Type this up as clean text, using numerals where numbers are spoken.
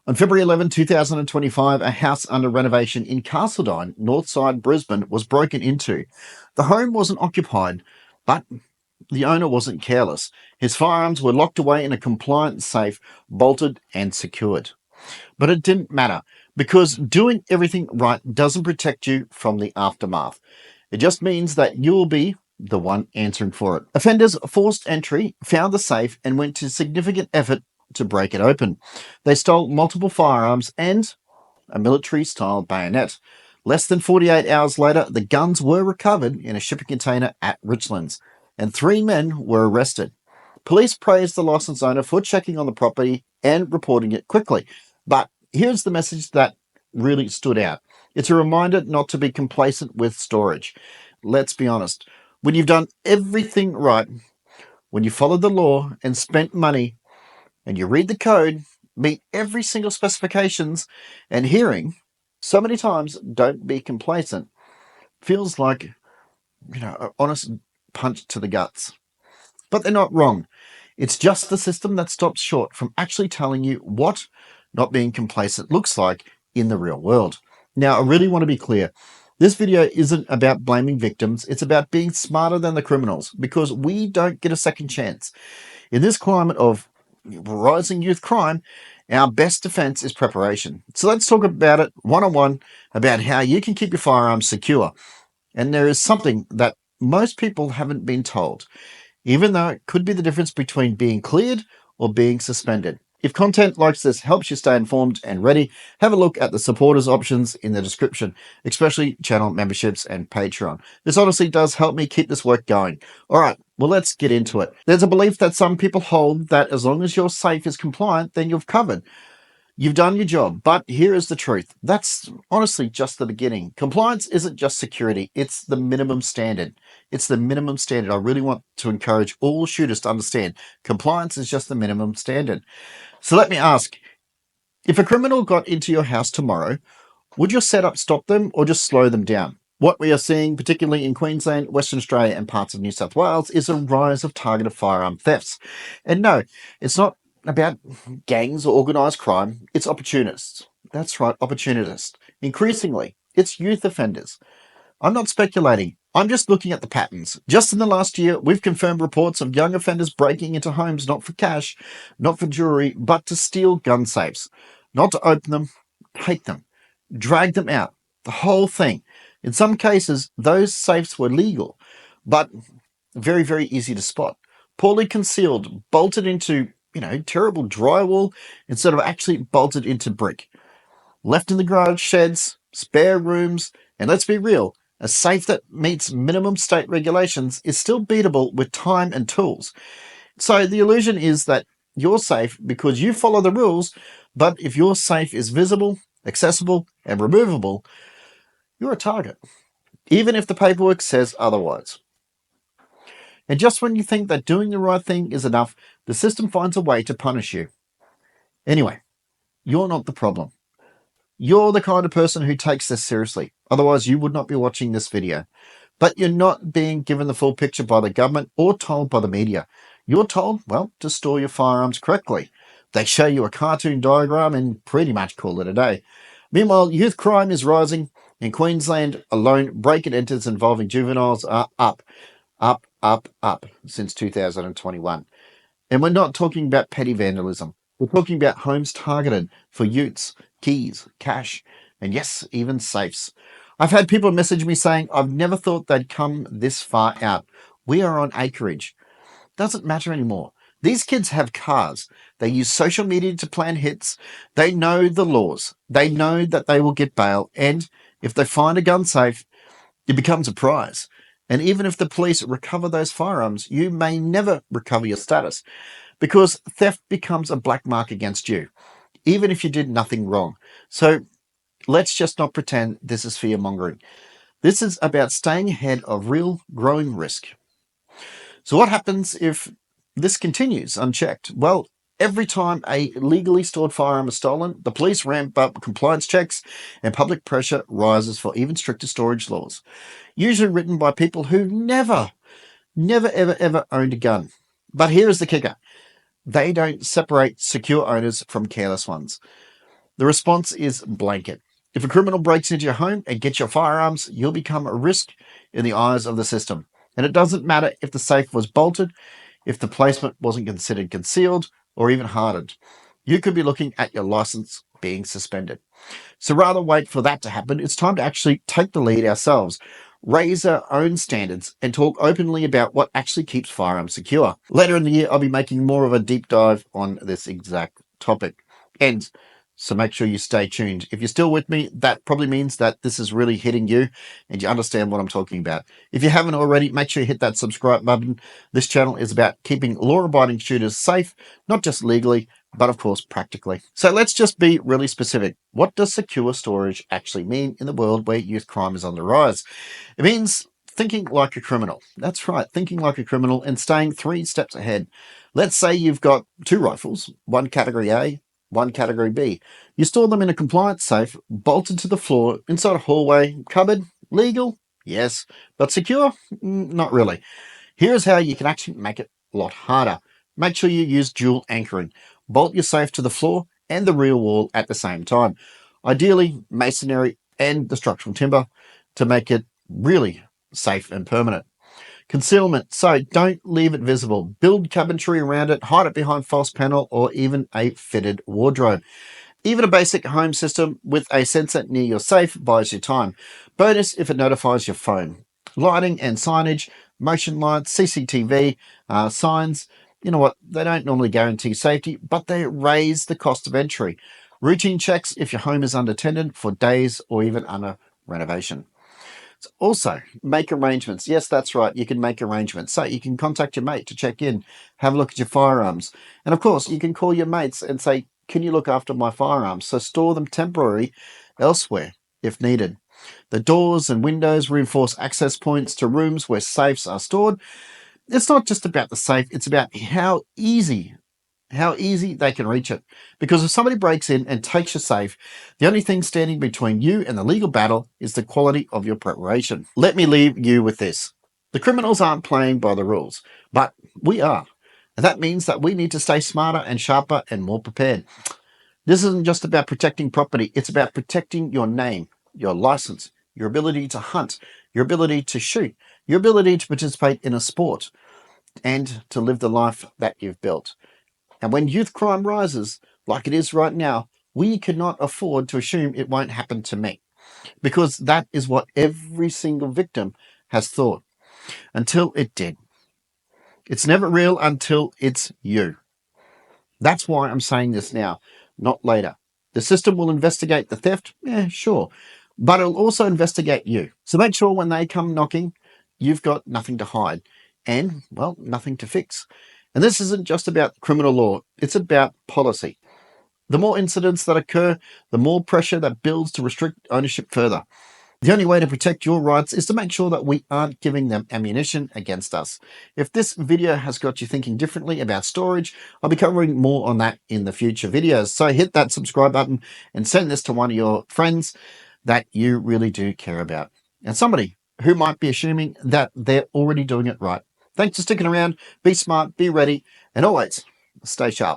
On February 11, 2025, a house under renovation in Carseldine, northside Brisbane, was broken into. The home wasn't occupied, but the owner wasn't careless. His firearms were locked away in a compliant safe, bolted and secured. But it didn't matter, because doing everything right doesn't protect you from the aftermath. It just means that you'll be the one answering for it. Offenders forced entry, found the safe, and went to significant effort to break it open. They stole multiple firearms and a military-style bayonet. Less than 48 hours later, the guns were recovered in a shipping container at Richlands, and 3 men were arrested. Police praised the license owner for checking on the property and reporting it quickly. But here's the message that really stood out. It's a reminder not to be complacent with storage. Let's be honest. When you've done everything right, when you followed the law and spent money, and you read the code, meet every single specifications and hearing, so many times, don't be complacent. Feels like, an honest punch to the guts. But they're not wrong. It's just the system that stops short from actually telling you what not being complacent looks like in the real world. Now, I really want to be clear. This video isn't about blaming victims. It's about being smarter than the criminals, because we don't get a second chance. In this climate of rising youth crime, our best defense is preparation. So let's talk about it one-on-one, about how you can keep your firearms secure. And there is something that most people haven't been told, even though it could be the difference between being cleared or being suspended. If content like this helps you stay informed and ready, have a look at the supporters options in the description, especially channel memberships and Patreon. This honestly does help me keep this work going. All right, well, let's get into it. There's a belief that some people hold that as long as your safe is compliant, then you've covered. You've done your job, but here is the truth. That's honestly just the beginning. Compliance isn't just security, it's the minimum standard. It's the minimum standard. I really want to encourage all shooters to understand compliance is just the minimum standard. So let me ask, if a criminal got into your house tomorrow, would your setup stop them or just slow them down? What we are seeing, particularly in Queensland, Western Australia and parts of New South Wales, is a rise of targeted firearm thefts. And no, it's not about gangs or organised crime, it's opportunists. That's right, opportunists. Increasingly, it's youth offenders. I'm not speculating. I'm just looking at the patterns. Just in the last year, we've confirmed reports of young offenders breaking into homes not for cash, not for jewellery, but to steal gun safes. Not to open them, take them, drag them out. The whole thing. In some cases, those safes were legal, but very, very easy to spot. Poorly concealed, bolted into, terrible drywall instead of actually bolted into brick. Left in the garage sheds, spare rooms, and let's be real, a safe that meets minimum state regulations is still beatable with time and tools. So the illusion is that you're safe because you follow the rules, but if your safe is visible, accessible, and removable, you're a target, even if the paperwork says otherwise. And just when you think that doing the right thing is enough, the system finds a way to punish you. Anyway, you're not the problem. You're the kind of person who takes this seriously. Otherwise, you would not be watching this video. But you're not being given the full picture by the government or told by the media. You're told, to store your firearms correctly. They show you a cartoon diagram and pretty much call it a day. Meanwhile, youth crime is rising. In Queensland alone, break-and enters involving juveniles are up since 2021. And we're not talking about petty vandalism. We're talking about homes targeted for utes, keys, cash, and yes, even safes. I've had people message me saying, I've never thought they'd come this far out. We are on acreage. Doesn't matter anymore. These kids have cars. They use social media to plan hits. They know the laws. They know that they will get bail. And if they find a gun safe, it becomes a prize. And even if the police recover those firearms, you may never recover your status because theft becomes a black mark against you, even if you did nothing wrong. So let's just not pretend this is fear-mongering. This is about staying ahead of real growing risk. So what happens if this continues unchecked? Well, every time a legally stored firearm is stolen, the police ramp up compliance checks and public pressure rises for even stricter storage laws, usually written by people who never, ever owned a gun. But here is the kicker. They don't separate secure owners from careless ones. The response is blanket. If a criminal breaks into your home and gets your firearms, you'll become a risk in the eyes of the system. And it doesn't matter if the safe was bolted, if the placement wasn't considered concealed, or even hardened. You could be looking at your license being suspended. So rather wait for that to happen, it's time to actually take the lead ourselves, raise our own standards, and talk openly about what actually keeps firearms secure. Later in the year, I'll be making more of a deep dive on this exact topic. And so make sure you stay tuned. If you're still with me, that probably means that this is really hitting you and you understand what I'm talking about. If you haven't already, make sure you hit that subscribe button. This channel is about keeping law-abiding shooters safe, not just legally, but of course practically. So let's just be really specific. What does secure storage actually mean in the world where youth crime is on the rise? It means thinking like a criminal. That's right, thinking like a criminal and staying 3 steps ahead. Let's say you've got 2 rifles, one category A, one category B. You store them in a compliant safe, bolted to the floor, inside a hallway, cupboard. Legal? Yes. But secure? Not really. Here's how you can actually make it a lot harder. Make sure you use dual anchoring. Bolt your safe to the floor and the rear wall at the same time. Ideally, masonry and the structural timber to make it really safe and permanent. Concealment. So don't leave it visible. Build cabinetry around it, hide it behind false panel or even a fitted wardrobe. Even a basic home system with a sensor near your safe buys you time. Bonus if it notifies your phone. Lighting and signage, motion lights, CCTV, signs. You know what? They don't normally guarantee safety, but they raise the cost of entry. Routine checks if your home is unattended for days or even under renovation. Also, make arrangements. Yes, that's right. You can make arrangements. So you can contact your mate to check in, have a look at your firearms. And of course, you can call your mates and say, can you look after my firearms? So store them temporarily elsewhere if needed. The doors and windows reinforce access points to rooms where safes are stored. It's not just about the safe, it's about how easy they can reach it. Because if somebody breaks in and takes your safe, the only thing standing between you and the legal battle is the quality of your preparation. Let me leave you with this. The criminals aren't playing by the rules, but we are. And that means that we need to stay smarter and sharper and more prepared. This isn't just about protecting property, it's about protecting your name, your license, your ability to hunt, your ability to shoot, your ability to participate in a sport, and to live the life that you've built. And when youth crime rises, like it is right now, we cannot afford to assume it won't happen to me, because that is what every single victim has thought until it did. It's never real until it's you. That's why I'm saying this now, not later. The system will investigate the theft, yeah, sure, but it'll also investigate you. So make sure when they come knocking, you've got nothing to hide and, well, nothing to fix. And this isn't just about criminal law, it's about policy. The more incidents that occur, the more pressure that builds to restrict ownership further. The only way to protect your rights is to make sure that we aren't giving them ammunition against us. If this video has got you thinking differently about storage, I'll be covering more on that in the future videos. So hit that subscribe button and send this to one of your friends that you really do care about. And somebody who might be assuming that they're already doing it right. Thanks for sticking around. Be smart, be ready, and always stay sharp.